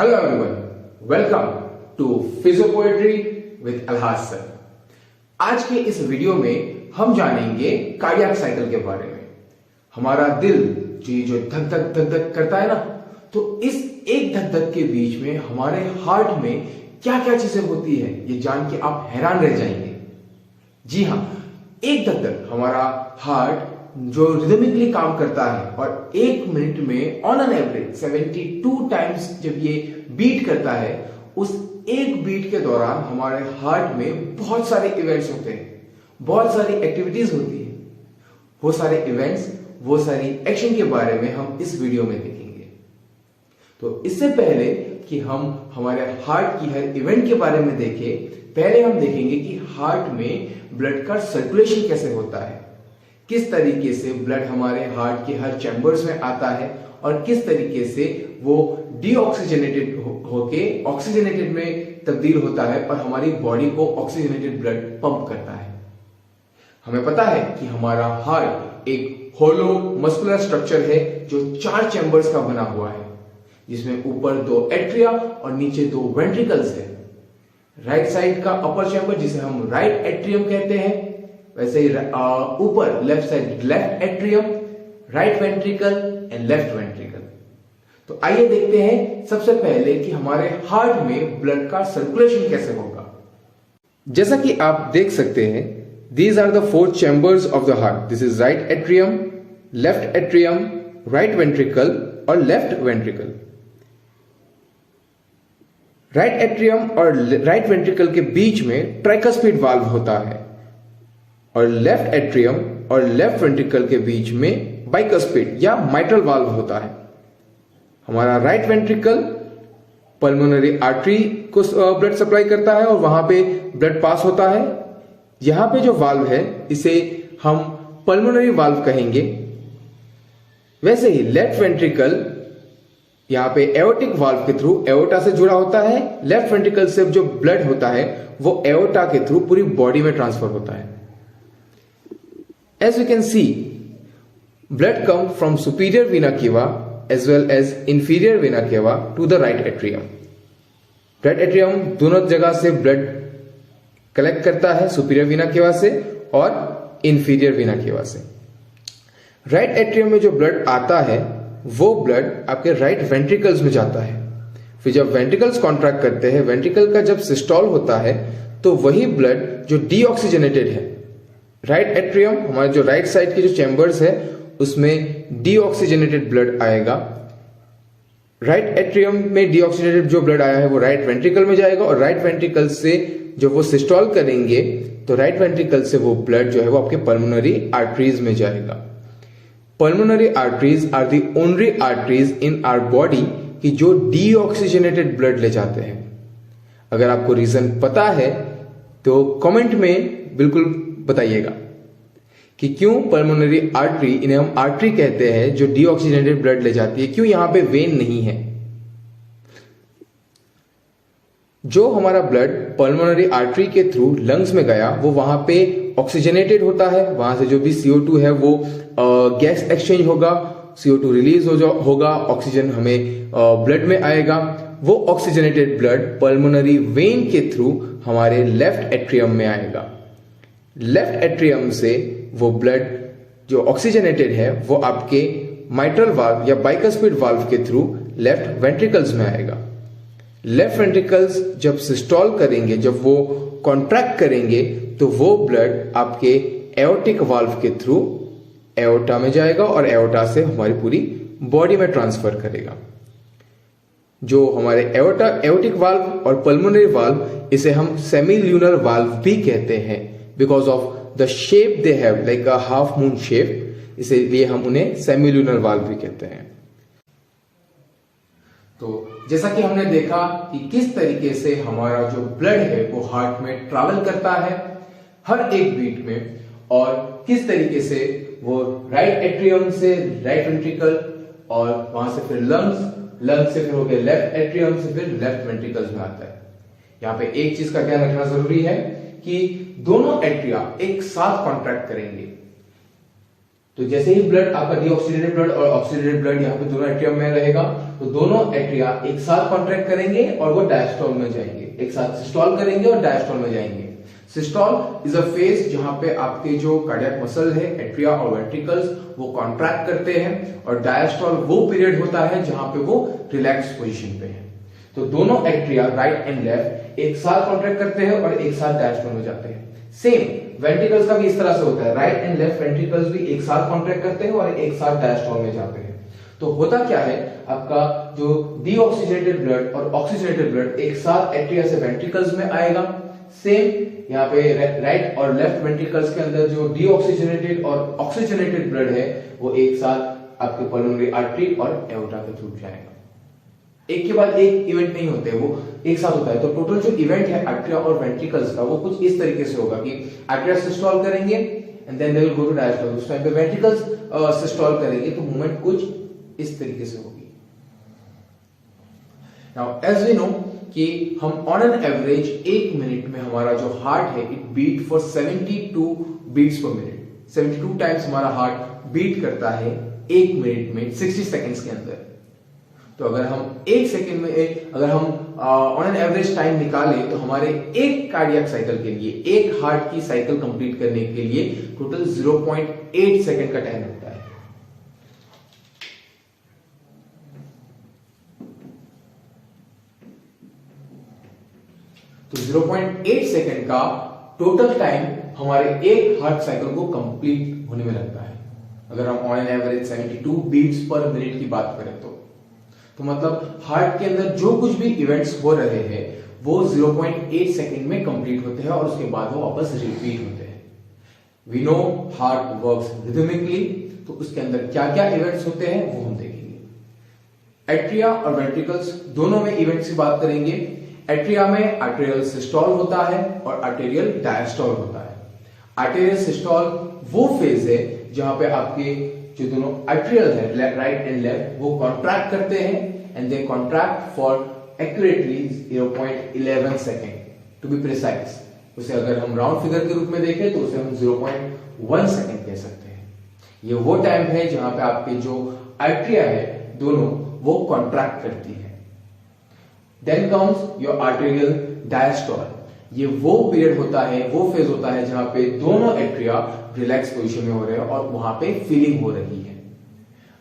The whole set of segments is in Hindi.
Hello everyone, welcome to physio poetry with Alhaj sir. आज के इस वीडियो में हम जानेंगे कार्डियक साइकिल के बारे में। हमारा दिल जो धक धक धक धक करता है ना, तो इस एक धक धक के बीच में हमारे हार्ट में क्या क्या चीजें होती है, ये जान के आप हैरान रह जाएंगे। जी हाँ, एक धक धक हमारा हार्ट जो रिदमिकली काम करता है और एक मिनट में ऑन एन एवरेज 72 टाइम्स जब ये बीट करता है, उस एक बीट के दौरान हमारे हार्ट में बहुत सारे इवेंट्स होते हैं, बहुत सारी एक्टिविटीज होती है। वो सारे इवेंट्स, वो सारी एक्शन के बारे में हम इस वीडियो में देखेंगे। तो इससे पहले कि हम हमारे हार्ट की हर इवेंट के बारे में देखें, पहले हम देखेंगे कि हार्ट में ब्लड का सर्कुलेशन कैसे होता है, किस तरीके से ब्लड हमारे हार्ट के हर चैम्बर्स में आता है और किस तरीके से वो डीऑक्सीजनेटेड होके ऑक्सीजनेटेड में तब्दील होता है और हमारी बॉडी को ऑक्सीजनेटेड ब्लड पंप करता है। हमें पता है कि हमारा हार्ट एक होलो मस्कुलर स्ट्रक्चर है जो 4 चैम्बर्स का बना हुआ है, जिसमें ऊपर 2 एट्रिया और नीचे 2 वेंट्रिकल्स है। राइट साइड का अपर चैम्बर जिसे हम राइट एट्रियम कहते हैं, वैसे ही ऊपर left side left atrium, right ventricle and left ventricle. तो आइए देखते हैं सबसे पहले कि हमारे हार्ट में ब्लड का सर्कुलेशन कैसे होगा। जैसा कि आप देख सकते हैं, these are the 4 chambers of the heart. This is right atrium, left atrium, right ventricle और left ventricle. राइट एट्रियम और राइट वेंट्रिकल के बीच में ट्राइकस्पिड वाल्व होता है और लेफ्ट एट्रियम और लेफ्ट वेंट्रिकल के बीच में बाइकस्पिड या माइट्रल वाल्व होता है। हमारा राइट वेंट्रिकल पल्मोनरी आर्टरी को ब्लड सप्लाई करता है और वहां पे ब्लड पास होता है। यहां पे जो वाल्व है इसे हम पल्मोनरी वाल्व कहेंगे। वैसे ही लेफ्ट वेंट्रिकल यहां पे एओर्टिक वाल्व के थ्रू एओर्टा से जुड़ा होता है। लेफ्ट वेंट्रिकल से जो ब्लड होता है वो एओर्टा के थ्रू पूरी बॉडी में ट्रांसफर होता है। As you can see, blood comes from superior vena cava as well as inferior vena cava to the right atrium. Right atrium दोनों जगह से ब्लड कलेक्ट करता है, सुपीरियर वीना केवा से और इंफीरियर वीना केवा से। राइट एट्रियम में जो ब्लड आता है वो ब्लड आपके राइट वेंट्रिकल्स में जाता है। फिर जब वेंट्रिकल्स कॉन्ट्रैक्ट करते हैं, वेंट्रिकल का जब सिस्टोल होता है, तो वही ब्लड जो डीऑक्सीजनेटेड है, राइट एट्रियम हमारे जो राइट साइड के जो चैम्बर्स है उसमें डीऑक्सीजनेटेड ब्लड आएगा। राइट एट्रियम में डीऑक्सीजनेटेड जो ब्लड आया है वो राइट वेंट्रिकल में जाएगा और राइट वेंट्रिकल से जब वो सिस्टोल करेंगे तो राइट वेंट्रिकल से वो ब्लड जो है वो आपके पल्मोनरी आर्टरीज में जाएगा। Pulmonary arteries are the only arteries in our body कि जो डीऑक्सीजनेटेड ब्लड ले जाते हैं। अगर आपको रीजन पता है तो कमेंट में बिल्कुल बताइएगा कि क्यों पल्मोनरी आर्टरी, इन्हें हम आर्टरी कहते हैं, जो डीऑक्सीजनेटेड ब्लड ले जाती है, क्यों यहां पे वेन नहीं है। जो हमारा ब्लड पल्मोनरी आर्टरी के थ्रू लंग्स में गया वो वहां पे ऑक्सीजनेटेड होता है। वहां से जो भी CO2 है वो गैस एक्सचेंज होगा, CO2 रिलीज होगा, ऑक्सीजन हमें ब्लड में आएगा। वो ऑक्सीजनेटेड ब्लड पल्मोनरी वेन के थ्रू हमारे लेफ्ट एट्रियम में आएगा। लेफ्ट एट्रियम से वो ब्लड जो ऑक्सीजनेटेड है वो आपके माइट्रल वाल्व या बाइकस्पिड वाल्व के थ्रू लेफ्ट वेंट्रिकल्स में आएगा। लेफ्ट वेंट्रिकल्स जब सिस्टोल करेंगे, जब वो कॉन्ट्रैक्ट करेंगे, तो वो ब्लड आपके एओर्टिक वाल्व के थ्रू एओर्टा में जाएगा और एओर्टा से हमारी पूरी बॉडी में ट्रांसफर करेगा। जो हमारे एओर्टिक वाल्व और पल्मोनरी वाल्व, इसे हम सेमील्यूनर वाल्व भी कहते हैं because of the shape they have, like a half moon shape, इसलिए हम उन्हें सेमील्यूनर वाल्व भी कहते हैं। तो जैसा कि हमने देखा कि किस तरीके से हमारा जो ब्लड है वो हार्ट में ट्रैवल करता है हर एक बीट में, और किस तरीके से वो राइट एट्रियम से राइट वेंट्रिकल और वहां से फिर लंग्स से फिर हो गया लेफ्ट एट्रियम से फिर लेफ्ट वेंट्रिकल्स में आता है। यहाँ पे एक चीज का ध्यान रखना जरूरी है कि दोनों एट्रिया एक साथ कॉन्ट्रैक्ट करेंगे। तो जैसे ही ब्लड आपका डीऑक्सीडेटेड ब्लड और ऑक्सीडेटेड ब्लड यहाँ पे दोनों एट्रियम में रहेगा, तो दोनों एट्रिया एक साथ कॉन्ट्रैक्ट करेंगे और वो डायस्टोल में जाएंगे, एक साथ सिस्टोल करेंगे और डायस्टोल में जाएंगे। सिस्टोल इज अ फेज जहां पे आपके जो कार्डियक मसल है, एट्रिया और वेंट्रिकल्स, वो कॉन्ट्रैक्ट करते हैं, और डायस्टोल वो पीरियड होता है जहां पे वो रिलैक्स पोजीशन पे है। तो दोनों एट्रिया राइट एंड लेफ्ट एक साथ कॉन्ट्रैक्ट करते हैं और एक साथ डायस्टोल में जाते हैं। सेम वेंट्रिकल्स का भी इस तरह से होता है, राइट एंड लेफ्ट वेंट्रिकल्स भी एक साथ कॉन्ट्रैक्ट करते हैं और एक साथ डायस्टोल में जाते हैं। तो होता क्या है, आपका जो डीऑक्सीजनेटेड ब्लड और ऑक्सीजनेटेड ब्लड एक साथ एट्रिया से वेंट्रिकल्स में आएगा। सेम यहाँ पे राइट और लेफ्ट वेंट्रिकल्स के अंदर जो डीऑक्सीजनेटेड और ऑक्सीजनेटेड ब्लड है वो एक साथ आपके पल्मोनरी आर्टरी और एओर्टा के थ्रू जाएगा। एक के बाद एक इवेंट नहीं होते, वो एक साथ होता है। तो टोटल जो इवेंट है आर्टरिया और वेंट्रिकल्स का वो कुछ इस तरीके से होगा कि आर्टरिया सिस्टोल करेंगे and then they will go to diastole. उस टाइम पे वेंट्रिकल्स सिस्टोल करेंगे तो मूवमेंट कुछ इस तरीके से होगी। नाउ एज वी नो कि हम ऑन एन एवरेज 1 मिनट में हमारा जो हार्ट है it beat for 72 beats per minute. 72 times हमारा हार्ट बीट करता है 1 मिनट में 60 सेकेंड्स के अंदर। तो अगर हम 1 सेकेंड में अगर हम ऑन एन एवरेज टाइम निकालें तो हमारे एक कार्डियक साइकिल के लिए, एक हार्ट की साइकिल कंप्लीट करने के लिए टोटल 0.8 सेकेंड का टाइम लगता है। तो 0.8 सेकेंड का टोटल टाइम हमारे एक हार्ट साइकिल को कंप्लीट होने में लगता है। अगर हम on an average 72 beats per minute की बात करें तो मतलब हार्ट के अंदर जो कुछ भी इवेंट्स हो रहे हैं वो 0.8 सेकेंड में कंप्लीट होते हैं और उसके बाद वो वापस रिपीट होते हैं। We know heart works rhythmically, तो उसके अंदर क्या क्या इवेंट्स होते हैं वो हम देखेंगे। एट्रिया और वेंट्रिकल्स दोनों में इवेंट्स की बात करेंगे। एट्रिया में आर्टेरियल सिस्टोल होता है और आर्टेरियल डायस्टोल होता है। आर्टेरियल सिस्टोल वो फेज है जहां पे आपके जो दोनों आर्टेरियल है राइट एंड लेफ्ट वो कॉन्ट्रैक्ट करते हैं and they contract for accurately 0.11 second to be precise. उसे अगर हम राउंड फिगर के रूप में देखें तो उसे हम 0.1 सेकेंड कह सकते हैं। ये वो टाइम है जहां पे आपके जो आर्टेरिया है दोनों वो कॉन्ट्रैक्ट करती है। Then comes your arterial diastole. ये वो पीरियड होता है, वो फेज होता है जहां पे दोनों एट्रिया रिलैक्स पोजीशन में हो रहे हैं और वहां पे फीलिंग हो रही है।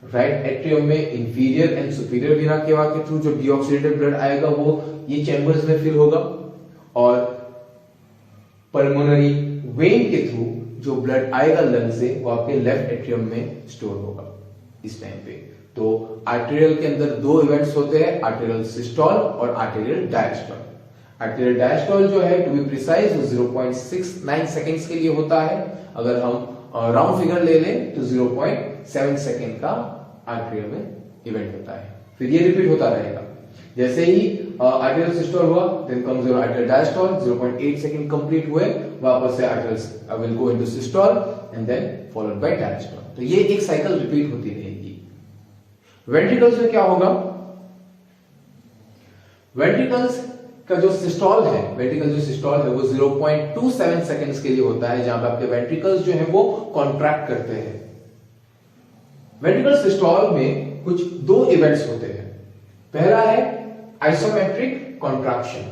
राइट एट्रियम में inferior and superior vena cava के थ्रू जो डीऑक्सीडेटेड ब्लड आएगा वो ये चैम्बर्स में फिल होगा, और पल्मोनरी वेन के थ्रू जो ब्लड आएगा लंग से वो आपके लेफ्ट एट्रियम में स्टोर होगा इस टाइम पे। तो आर्टेरियल के अंदर दो इवेंट्स होते हैं, आर्टेरियल सिस्टोल और आर्टेरियल डायस्टोल। आर्टेरियल डायस्टोल जो है टू बी प्रिसाइज 0.69 सेकेंड्स के लिए होता है। अगर हम राउंड फिगर ले लें तो 0.7 सेकेंड का आर्टेरियल में इवेंट होता है। फिर ये रिपीट होता रहेगा। जैसे ही आर्टेरियल सिस्टोल हुआ then comes your arterial diastole, 0.8 second complete हुए वापस से arterial will go into systole and then followed by diastole. तो ये एक साइकिल रिपीट होती रहेगी। वेंट्रिकल्स में क्या होगा, वेंट्रिकल्स का जो सिस्टोल है, वेंट्रिकल जो सिस्टोल है वो 0.27 सेकेंड्स के लिए होता है जहां पे आपके वेंट्रिकल्स जो है वो कॉन्ट्रैक्ट करते हैं। वेंट्रिकल सिस्टोल में कुछ दो इवेंट्स होते हैं। पहला है आइसोमेट्रिक कॉन्ट्रैक्शन।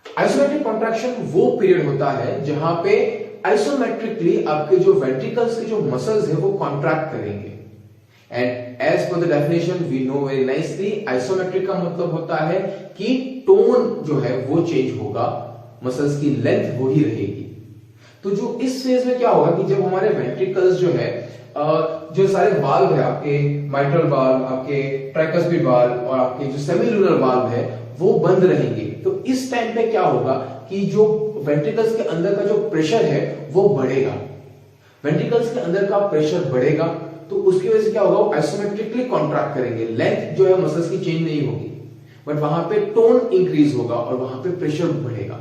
आइसोमेट्रिक कॉन्ट्रैक्शन वो पीरियड होता है जहां पे आइसोमेट्रिकली आपके जो वेंट्रिकल्स के जो मसल्स है वो कॉन्ट्रैक्ट करेंगे। And as per the definition we know very nicely, isometric का मतलब होता है कि टोन जो है वो चेंज होगा, मसल्स की लेंथ वो ही रहेगी। तो जो इस फेज में क्या होगा कि जब हमारे वेंट्रिकल्स जो है जो सारे वाल्व है आपके माइट्रल वाल्व, आपके ट्राइकस्पिड वाल्व और आपके जो सेमिलुनर वाल्व है वो बंद रहेंगे। तो इस टाइम पे क्या होगा कि जो वेंट्रिकल्स के अंदर का जो प्रेशर है वो बढ़ेगा। वेंट्रिकल्स के अंदर का प्रेशर बढ़ेगा तो उसकी वजह से क्या होगा, वो आइसोमेट्रिकली कॉन्ट्रैक्ट करेंगे। लेंथ जो है मसल्स की चेंज नहीं होगी, बट वहां पे टोन इंक्रीज होगा और वहां पे प्रेशर बढ़ेगा।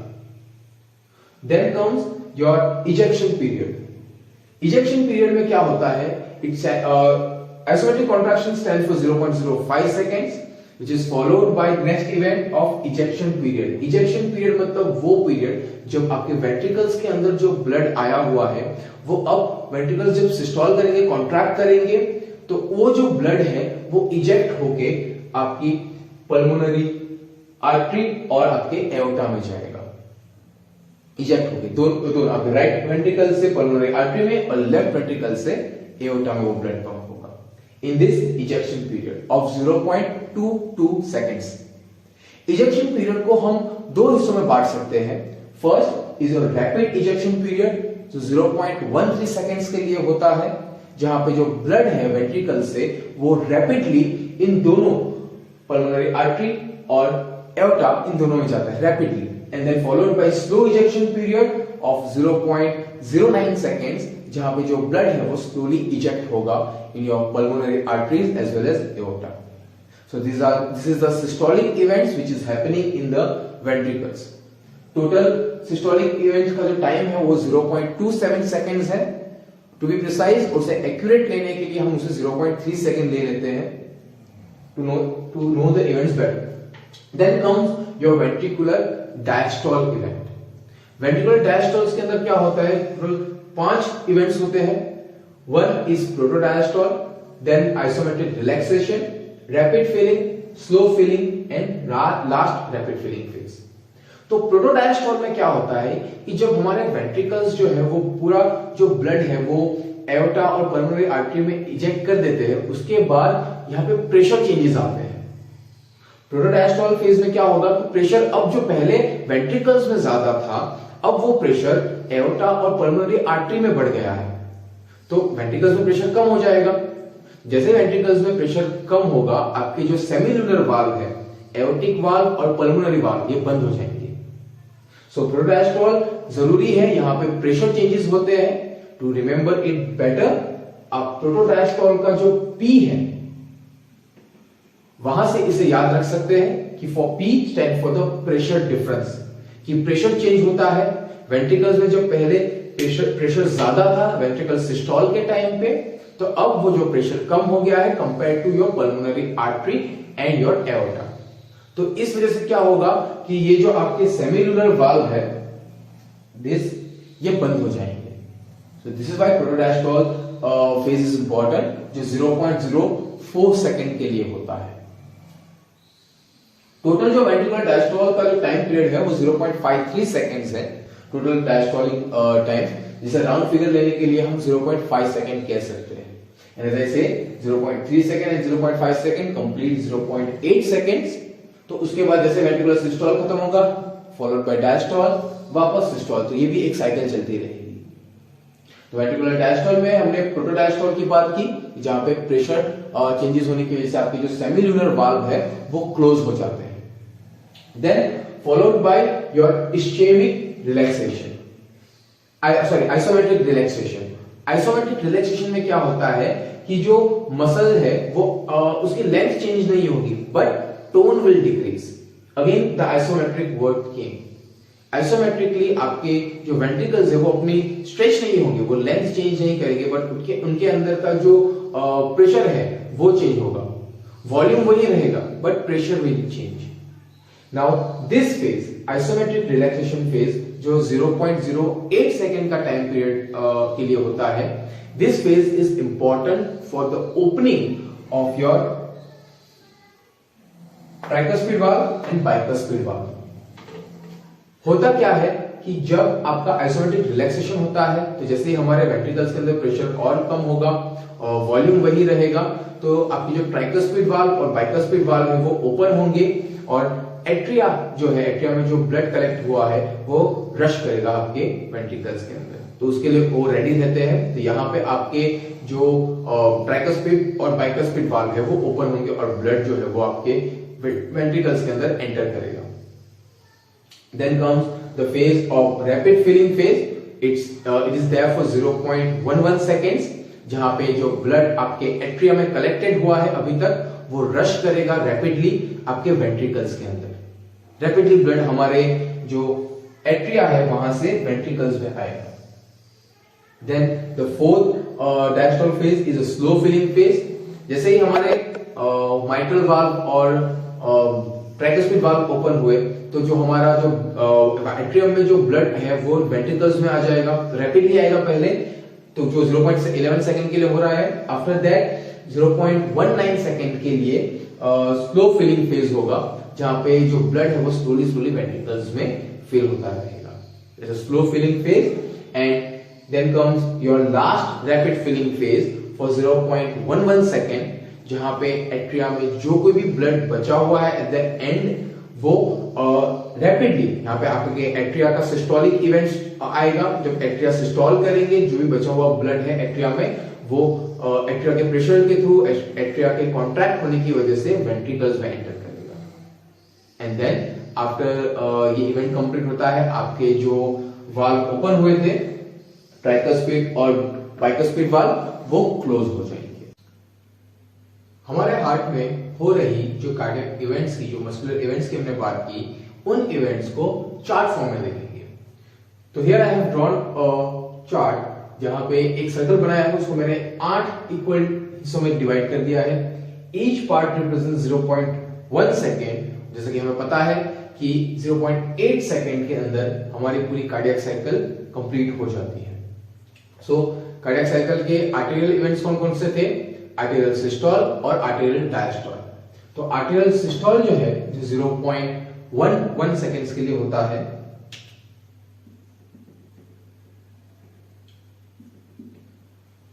Then comes your ejection period. Ejection period में क्या होता है, it's isometric contraction stands for 0.05 seconds. which is followed by next event of ejection period. Ejection period मतलब वो पीरियड जब आपके वेंट्रिकल्स के अंदर जो ब्लड आया हुआ है वो अब वेंट्रिकल्स जब सिस्टोल करेंगे, कॉन्ट्रैक्ट करेंगे, तो वो जो ब्लड है वो इजेक्ट होके आपकी पल्मोनरी आर्टरी और आपके एओर्टा में जाएगा। इजेक्ट होके दोनों आपके राइट वेंट्रिकल से पल्मोनरी आर्टरी में और लेफ्ट वेंट्रिकल से एओर्टा में वो ब्लड पंप होगा in this ejection period of 0.22 seconds. Ejection period को हम दो हिस्सों में बांट सकते हैं। First is your rapid ejection period जो 0.13 सेकेंड्स के लिए होता है, जहां पे जो ब्लड है वेंट्रिकल से वो रैपिडली इन दोनों पल्मोनरी आर्टरी और एओर्टा इन दोनों में जाता है rapidly, and then followed by slow ejection period of 0.09 seconds, जहां पे जो ब्लड है वो स्लोली इजेक्ट होगा in your pulmonary arteries as well as aorta. So this is the systolic events which is happening in the ventricles. Total systolic events का जो टाइम है वो 0.27 seconds है। To be precise, उसे accurate लेने के लिए हम उसे 0.3 सेकेंड ले लेते हैं to know the events better. Then comes your ventricular diastole event. Ventricular diastoles के अंदर क्या होता है? 5 events होते हैं। One is protodiastole, then isometric relaxation, rapid feeling, slow feeling and last rapid feeling phase. तो प्रोटोडायस्टोल में क्या होता है कि जब हमारे वेंट्रिकल्स जो है वो पूरा जो ब्लड है वो एओर्टा और पल्मोनरी आर्टरी में इजेक्ट कर देते हैं, उसके बाद यहाँ पे प्रेशर चेंजेस आते हैं। प्रोटोडायस्टोल फेज में क्या होगा कि प्रेशर अब जो पहले वेंट्रिकल्स में ज्यादा था, अब वो प्रेशर एओर्टा और पल्मोनरी आर्टरी में बढ़ गया है, तो वेंट्रिकल्स में प्रेशर कम हो जाएगा। जैसे वेंट्रिकल्स में प्रेशर कम होगा, आपके जो सेमिलुनर वाल्व है, एओर्टिक वाल्व और पल्मोनरी वाल्व, ये बंद हो जाएंगे। सो प्रोटोडायस्टोल जरूरी है, यहां पे प्रेशर चेंजेस होते हैं। टू रिमेंबर इट बेटर, आप प्रोटोडायस्टोल का जो पी है वहां से इसे याद रख सकते हैं कि for P stand for the pressure difference, कि प्रेशर चेंज होता है। वेंट्रिकल्स में जब पहले प्रेशर ज्यादा था वेंट्रिकल सिस्टोल के टाइम पे, तो अब वो जो प्रेशर कम हो गया है compare to your pulmonary artery and your aorta. तो इस वजह से क्या होगा कि ये जो आपके सेमिलुनर वाल्व है ये बंद हो जाएंगे। So this is why protodiastole phase is important, जो 0.04 सेकेंड के लिए होता है। टोटल जो वेंट्रिकुलर डायस्टोल का जो टाइम पीरियड है वो 0.53 सेकेंड्स है टोटल डायस्टोलिक टाइम, जिसे राउंड फिगर लेने के लिए हम 0.5 सेकेंड कह सकते हैं। And as I say, 0.3 second and 0.5 second complete 0.8 seconds. तो उसके बाद जैसे वेंट्रिकुलर सिस्टोल खत्म होगा, फॉलोड बाय डायस्टोल, वापस सिस्टोल, तो ये भी एक साइकिल चलती रहेगी। तो वेंट्रिकुलर डायस्टोल में हमने प्रोटोडायस्टोल की बात की, जहां पे प्रेशर चेंजेस होने की वजह से आपके जो सेमिलुनर वाल्व है वो क्लोज हो जाते हैं। Then followed by your ischemic relaxation, isometric relaxation. Isometric relaxation में क्या होता है कि जो मसल है वो उसकी लेंथ चेंज नहीं होगी, but tone will decrease. Again the isometric word came. Isometrically आपके जो वेंट्रिकल्स है वो अपनी स्ट्रेच नहीं होंगे, वो लेंथ चेंज नहीं करेंगे, बट उनके अंदर का जो प्रेशर है वो चेंज होगा। वॉल्यूम वही रहेगा but pressure will change. Now this phase, isometric relaxation phase, जो 0.08 सेकेंड का टाइम पीरियड के लिए होता है, this phase is important for the opening of your tricuspid valve and bicuspid valve. होता क्या है कि जब आपका आइसोमेट्रिक रिलैक्सेशन होता है, तो जैसे ही हमारे वेंट्रिकल्स के अंदर प्रेशर और कम होगा और वॉल्यूम वही रहेगा, तो आपकी जो ट्राइकस्पिड वाल्व और बाइकस्पिड वाल्व है वो ओपन होंगे और एट्रिया जो है, एट्रिया में जो ब्लड कलेक्ट हुआ है वो रश करेगा आपके वेंट्रिकल्स के अंदर, तो उसके लिए वो रेडी रहते हैं। तो यहाँ पे आपके जो ट्राइकस्पिड और बाइकस्पिड वाल्व है वो ओपन होंगे और ब्लड जो है वो आपके वेंट्रिकल्स के अंदर एंटर करेगा। Then comes the phase of rapid filling phase. It is there for 0.11 seconds, जहां पे जो ब्लड आपके एट्रिया में कलेक्टेड हुआ है अभी तक वो रश करेगा रैपिडली आपके वेंट्रिकल्स के अंदर। रैपिडली ब्लड हमारे जो एट्रिया है वहां से वेंट्रिकल्स में आएगा। Then the fourth diastole phase is a slow filling phase. जैसे ही हमारे माइट्रल वाल्व और ट्राइकस्पिड वाल्व ओपन हुए तो जो हमारा जो एट्रियम में जो ब्लड है वो वेंट्रिकल्स में आ जाएगा, रैपिडली आएगा पहले, तो जो 0.11 सेकंड के लिए हो रहा है। आफ्टर दैट 0.19 सेकंड के लिए स्लो फिलिंग फेज होगा, जहां पे जो ब्लड है वो स्लोली स्लोली वेंट्रिकल्स में फिल होता रहेगा। It's a slow filling phase and then comes your last rapid filling phase for 0.11 second, जहां पे एट्रिया में जो कोई भी ब्लड बचा हुआ है एट द एंड वो रैपिडली यहाँ पे आपके एट्रिया का सिस्टोलिक इवेंट्स आएगा। जब एट्रिया सिस्टोल करेंगे, जो भी बचा हुआ ब्लड है एट्रिया में वो एट्रिया के प्रेशर के थ्रू, एट्रिया के कॉन्ट्रैक्ट होने की वजह से वेंट्रिकल्स में एंटर करेगा। एंड देन आफ्टर ये इवेंट कंप्लीट होता है, आपके जो वाल्व ओपन हुए थे ट्राइकस्पिड और बाइकस्पिड वाल्व वो क्लोज हो जाएंगे। हमारे हार्ट में हो रही जो कार्डियक इवेंट्स की, जो मस्कुलर इवेंट्स की हमने बात की, उन इवेंट्स को चार्ट फॉर्म में देखेंगे। तो here I have drawn a chart, जहां पे एक सर्कल बनाया है, उसको मैंने 8 इक्वल हिस्सों में डिवाइड कर दिया है। Each part represent 0.1 second. जैसे कि हमें पता है कि 0.8 सेकेंड के अंदर हमारी पूरी कार्डियक साइकिल कंप्लीट हो जाती है। सो कार्डियक साइकिल के आर्टेरियल इवेंट्स कौन कौन से थे? आर्टेरियल सिस्टोल और आर्टेरियल डायस्टोल। तो आर्टेरियल सिस्टोल जो है, जो 0.11 सेकेंड्स के लिए होता है,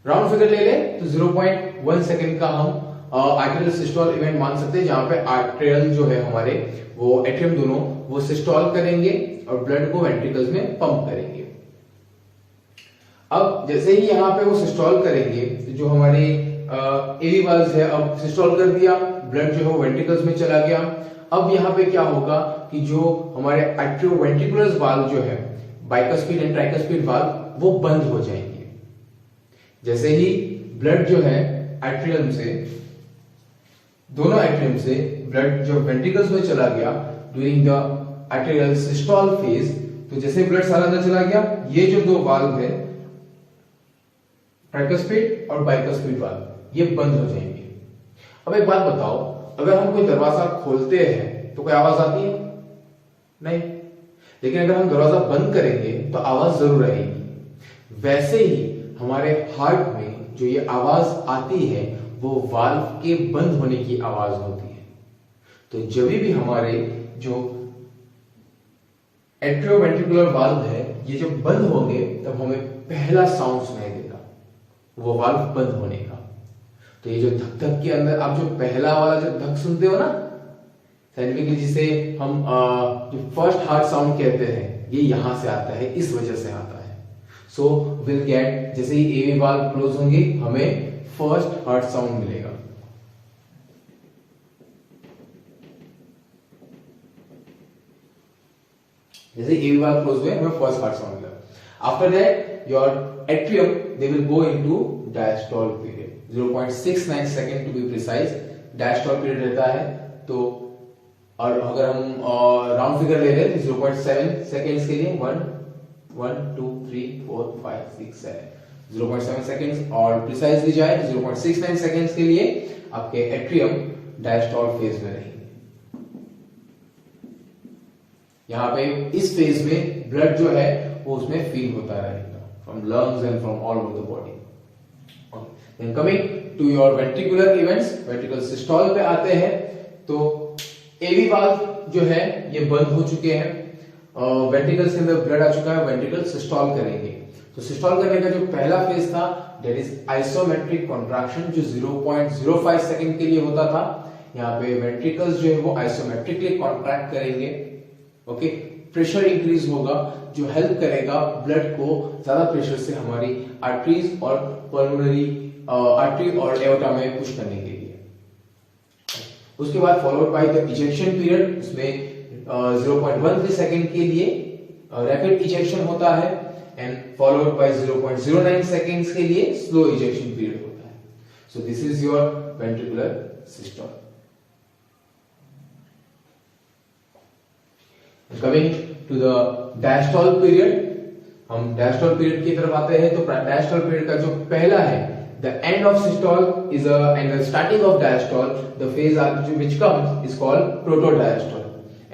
राउंड फिगर ले ले तो 0.1 सेकेंड का हम आर्टेरियल सिस्टोल इवेंट मान सकते हैं, जहां पे आर्टेरियल जो है हमारे वो एट्रियम दोनों वो सिस्टोल करेंगे और ब्लड को वेंट्रिकल्स में पंप करेंगे। अब जैसे ही यहाँ पे वो सिस्टोल करेंगे, तो जो हमारे एवी वाल्व्स है, अब सिस्टोल कर दिया, ब्लड जो है वो वेंट्रिकल्स में चला गया। अब यहाँ पे क्या होगा कि जो हमारे एट्रियोवेंट्रिकुलर वाल्व जो है, बाइकस्पिड एंड ट्राइकस्पिड वाल्व, वो बंद हो जाएंगे। जैसे ही ब्लड जो है एट्रियम से, दोनों एट्रियम से ब्लड जो वेंट्रिकल्स में चला गया during the arterial systole phase, तो जैसे ब्लड सारा अंदर चला गया, ये जो दो वाल्व है ट्राइकस्पिड और बाइकस्पिड वाल्व, ये बंद हो जाएंगे। अब एक बात बताओ, अगर हम कोई दरवाजा खोलते हैं तो कोई आवाज आती है? नहीं। लेकिन अगर हम दरवाजा बंद करेंगे तो आवाज जरूर आएगी। वैसे ही हमारे हार्ट में जो ये आवाज आती है वो वाल्व के बंद होने की आवाज होती है। तो जब भी हमारे जो एट्रियोवेंट्रिकुलर वाल्व है ये जब बंद होंगे, तब हमें पहला साउंड सुनाई देगा, वो वाल्व बंद होने का। तो ये जो धक धक के अंदर आप जो पहला वाला जो धक सुनते हो ना, साइंटिफिकली जिसे हम जो फर्स्ट हार्ट साउंड कहते हैं, ये यहां से आता है, इस वजह से आता है। सो विल गेट, जैसे ही एवी वाल्व क्लोज होंगे, हमें फर्स्ट हार्ट साउंड मिलेगा। जैसे एवी वाल्व क्लोज हुए, हमें फर्स्ट हार्ट साउंड मिलेगा। After that your atrium they will go into diastole period, 0.69 second to be precise diastole period रहता है। तो और अगर हम राउंड फिगर ले रहे हैं तो 0.7 सेकेंड्स के लिए 1 2 3 4 5 6 7 0.7 सेकेंड्स, और प्रिसाइजली जाए तो 0.69 सेकेंड्स के लिए आपके एट्रियम डायस्टोल फेज में रहेंगे। यहाँ पे इस फेज में ब्लड जो है वो उसमें फील होता रहेगा from lungs and from all over the body. Then coming to your ventricular events, ventricle systole पे आते हैं। तो एवी वाल्व जो है ये बंद हो चुके हैं, वेंट्रिकल्स के अंदर ब्लड आ चुका है, वेंट्रिकल सिस्टोल करेंगे। तो सिस्टोल करने का जो पहला फेज था दैट इज आइसोमेट्रिक कॉन्ट्रैक्शन, जो 0.05 सेकंड के लिए होता था। यहाँ पे वेंट्रिकल्स जो है वो आइसोमेट्रिकली कॉन्ट्रैक्ट करेंगे। ओके, प्रेशर इंक्रीज होगा जो हेल्प करेगा ब्लड को ज्यादा प्रेशर से हमारी आर्टरीज और पल्मोनरी आर्टरी और एओर्टा में पुश करने के लिए। उसके बाद followed by the ejection period, उसमें 0.13 सेकंड के लिए रैपिड इजेक्शन होता है एंड फॉलोड बाय 0.09 सेकंड्स के लिए स्लो इजेक्शन पीरियड होता है। So this is your ventricular system. Coming to the diastole period, हम डायस्टोल पीरियड की तरफ आते हैं। तो डायस्टोल पीरियड का जो पहला है, the end of systole is and the starting of diastole, the phase which comes is called protodiastole.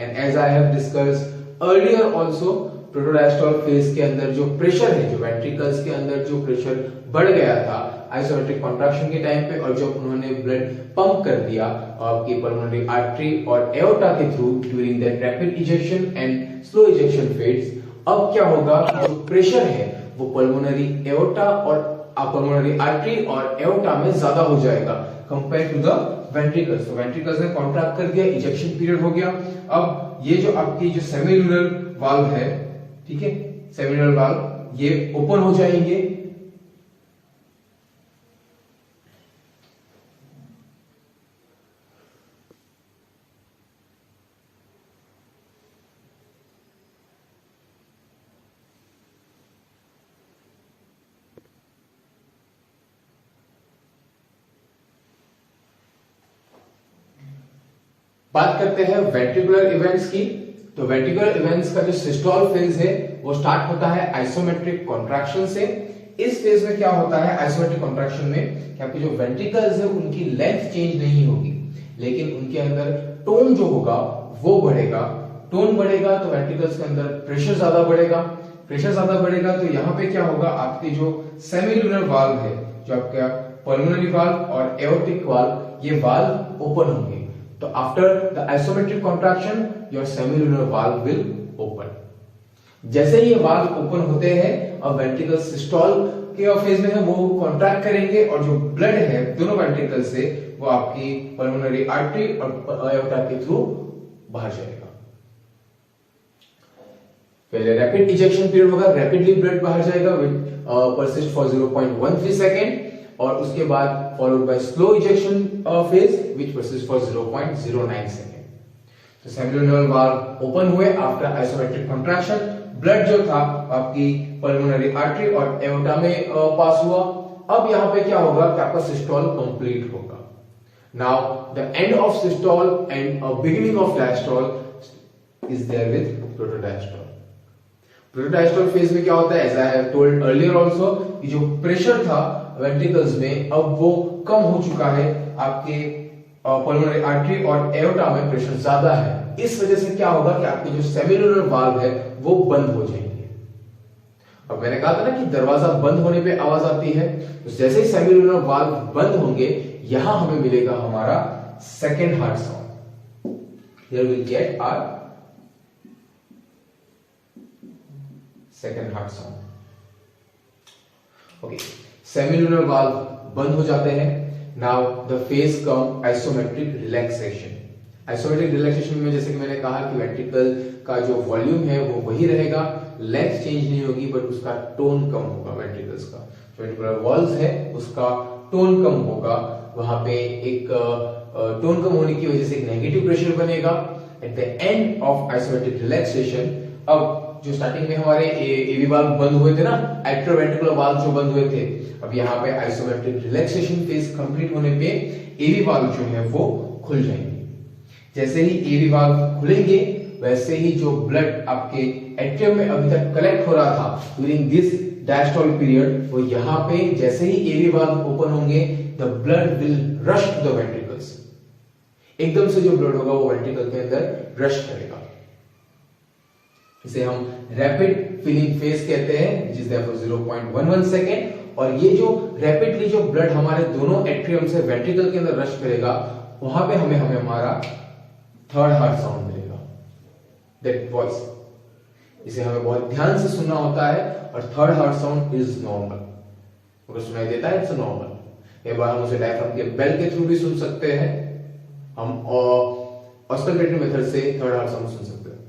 And as I have discussed earlier also, protodiastole phase के अंदर जो प्रेशर है, जो वेंट्रिकल्स के अंदर जो प्रेशर बढ़ गया था आइसोमेट्रिक कॉन्ट्रैक्शन के टाइम पे, और जब उन्होंने ब्लड पंप कर दिया आपकी पल्मोनरी आर्टरी और एओर्टा के through during that rapid ejection and slow ejection phase, अब क्या होगा, जो प्रेशर है वो पल्मोनरी एओर्टा और पल्मोनरी आर्टरी और एओर्टा में ज्यादा हो जाएगा कंपेयर टू द वेंट्रिकल्स। तो वेंट्रिकल्स ने कॉन्ट्रैक्ट कर दिया, इजेक्शन पीरियड हो गया। अब ये जो आपकी जो सेमिलुनर वाल्व है, ठीक है, सेमिलुनर वाल्व ये ओपन हो जाएंगे। बात करते हैं वेंट्रिकुलर इवेंट्स की। तो वेंट्रिकुलर इवेंट्स का जो सिस्टोल फेज है वो स्टार्ट होता है आइसोमेट्रिक कॉन्ट्रैक्शन से। इस फेज में क्या होता है आइसोमेट्रिक कॉन्ट्रैक्शन में कि आपके जो वेंट्रिकल्स है उनकी लेंथ चेंज नहीं होगी, लेकिन उनके अंदर टोन जो होगा वो बढ़ेगा। टोन बढ़ेगा तो वेंट्रिकल्स के अंदर प्रेशर ज्यादा बढ़ेगा। प्रेशर ज्यादा बढ़ेगा तो यहाँ पे क्या होगा, आपके जो सेमिलुनर वाल्व है, जो आपका पल्मोनरी वाल्व और एओर्टिक वाल्व, ये वाल्व ओपन होंगे। तो after the isometric contraction your semilunar valve will open. जैसे ही ये वाल्व ओपन होते हैं और वेंट्रिकल सिस्टोल के फेज में है वो कॉन्ट्रैक्ट करेंगे और जो ब्लड है दोनों वेंट्रिकल से वो आपकी पल्मोनरी आर्टरी और एओर्टा के थ्रू बाहर जाएगा। पहले रैपिड इजेक्शन पीरियड होगा, रैपिडली ब्लड बाहर जाएगा विद परसिस्ट फॉर 0.13 सेकेंड, और उसके बाद followed by slow ejection phase which persist for 0.09 second. तो सेमिलुनर वाल्व ओपन हुए आफ्टर आइसोमेट्रिक कॉन्ट्रैक्शन, ब्लड जो था आपकी पल्मोनरी आर्टरी और एओर्टा में पास हुआ। अब यहां पे क्या होगा कि आपका सिस्टोल कंप्लीट होगा। Now the end of systole and beginning of diastole is there with protodiastole. Protodiastole phase में क्या होता है, as I have told earlier also, कि जो प्रेशर था वेंट्रिकल्स में अब वो कम हो चुका है, आपके पल्मोनरी आर्टरी और एओर्टा में प्रेशर ज्यादा है। इस वजह से क्या होगा कि आपके जो सेमिलुनर वाल्व है वो बंद हो जाएंगे। अब मैंने कहा था ना कि दरवाजा बंद होने पे आवाज आती है, तो जैसे ही सेमिलुनर वाल्व बंद होंगे यहां हमें मिलेगा हमारा second heart sound. Here will get our second heart sound. Okay, semilunar valve बंद हो जाते हैं। Now the phase come isometric relaxation. Isometric relaxation में जैसे कि मैंने कहा कि वेंट्रिकल का जो वॉल्यूम है वो वही रहेगा, लेंथ चेंज नहीं होगी, बट उसका टोन कम होगा। वेंट्रिकल्स का जो वेंट्रिकुलर वॉल्स है उसका टोन कम होगा। वहां पे एक टोन कम होने की वजह से एक नेगेटिव प्रेशर बनेगा। At the end of isometric relaxation, अब जो स्टार्टिंग में हमारे एवी वाल्व बंद हुए थे ना, एट्रोवेंट्रिकुलर वाल्व जो बंद हुए थे, अब यहाँ पे आइसोमेट्रिक रिलैक्सेशन फेज कंप्लीट होने पे एवी वाल्व जो है वो खुल जाएंगे। जैसे ही एवी वाल्व खुलेंगे वैसे ही जो ब्लड आपके एट्रियम में अभी तक कलेक्ट हो रहा था ड्यूरिंग दिस डायस्टोल पीरियड, वो यहाँ पे जैसे ही एवी वाल्व ओपन होंगे the blood will rush to the ventricles. एकदम से जो ब्लड होगा वो वेंट्रिकल के अंदर रश करेगा। इसे हम रैपिड फिलिंग फेज कहते हैं, which is therefore 0.11 सेकेंड। और ये जो रैपिडली जो ब्लड हमारे दोनों एट्रियम से वेंट्रिकल के अंदर रश करेगा, वहां पे हमें हमारा थर्ड हार्ट साउंड मिलेगा, दैट वॉइस। इसे हमें बहुत ध्यान से सुनना होता है, और third heart sound is normal. अगर सुनाई देता है इट्स नॉर्मल। एक बार हम उसे डायफ्राम के बेल के थ्रू भी सुन सकते हैं। हम ऑस्कल्टेटरी मेथड से थर्ड हार्ट साउंड सुन सकते हैं।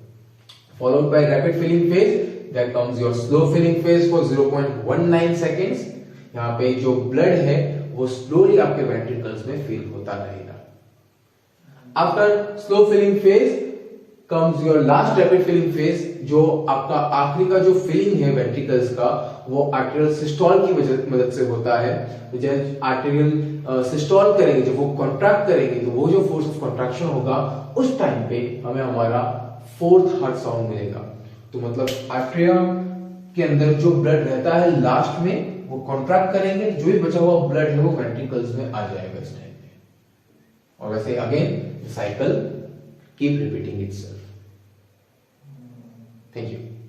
Followed by rapid filling phase, that comes your slow filling phase for 0.19 seconds. यहाँ पे जो ब्लड है वो स्लोली आपके वेंट्रिकल्स में फिल होता रहेगा। After slow filling phase comes your last rapid filling phase, जो आपका आखिरी का जो फिलिंग है वेंट्रिकल्स का वो आर्टेरियल सिस्टोल की मदद से होता है। तो जब आर्टेरियल सिस्टोल करेंगे, जब वो कॉन्ट्रैक्ट करेंगे, तो वो जो फोर्स ऑफ कॉन्ट्रैक्शन होगा उस टाइम पे हमें हमारा फोर्थ हार्ट साउंड मिलेगा। तो मतलब आर्टेरिया के अंदर जो ब्लड रहता है लास्ट में वो कॉन्ट्रैक्ट करेंगे, जो भी बचा हुआ ब्लड है वो वेंट्रिकल्स में आ जाएगा इस टाइम पे। और वैसे again cycle keep repeating itself. Thank you.